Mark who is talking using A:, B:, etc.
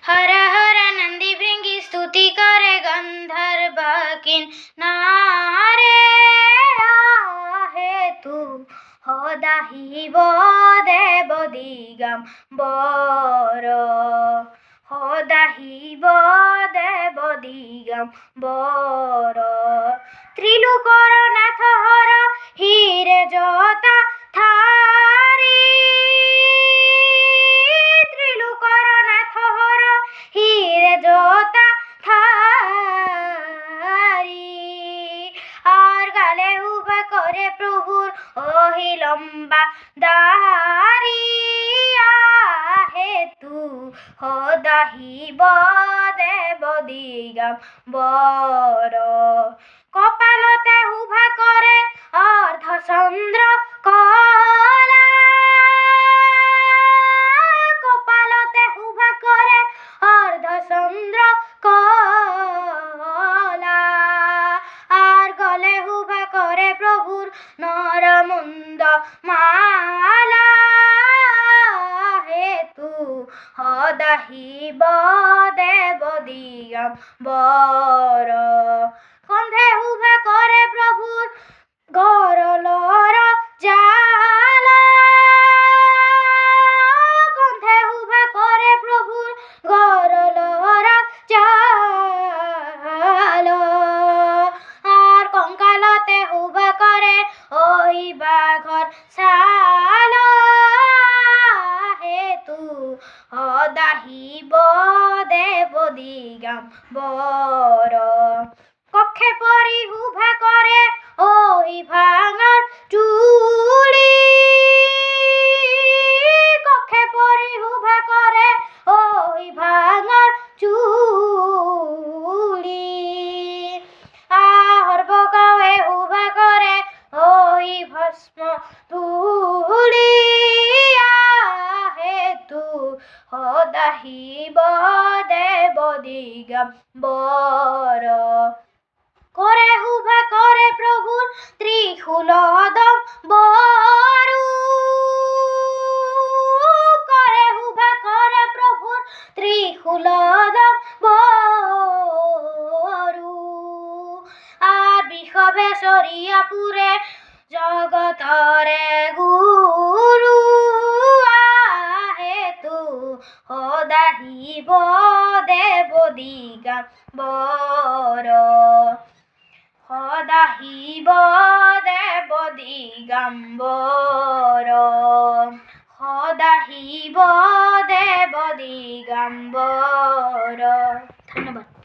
A: हर हर नंदी भृंगी स्तुति करे गंधर्व किन्नारे आहे तू हदाहिब देव दिगम्बर हदाहिब देव दिगम्बर त्रिलोकर नाथ हर हिरे जता थारी त्रिलोकर नाथ हर हिरे जता थारी আর গালে উভা করে প্রভুর ওহি লম্বা দাড়ি আহে তু হদাহিব দেব দিগম্বর কপালতে উভা করে অর্ধচন্দ্র কলা কপালতে উভা করে অর্ধচন্দ্র কলা আর গলে উভা করে প্রভুর নরমুন্দ মালা হেতু হদাহিব দেব দিগম্বর কণ্ঠে উভা করে প্রভুর গরলর জালা কণ্ঠে উভা করে প্রভুর গরলর জালা আর কঙ্কালতে উভা করে ওই বাঘর ছাল হেতু হদাহিব দেব দিগম্বর কক্ষে পরি উভা করে ওই ভাঙর চুড়ি কক্ষে পরি উভা করে ওই ভাঙর চুড়ি আহর বগায়ে উভা করে ওই ভস্ম ধুলি হেতু হদাহিব দেব দিগম্বর করে উভা করে প্রভুর ত্রিশূলদম বরু করে উভা করে প্রভুর ত্রিশূলদম বরু আর বিষবে সরিয়া পুরে জগতরে গুরু আহেতু হদাহিব দেব দিগম্বর হদাহিব দেব দিগম্বর হদাহিব দেব দিগম্বর। ধন্যবাদ।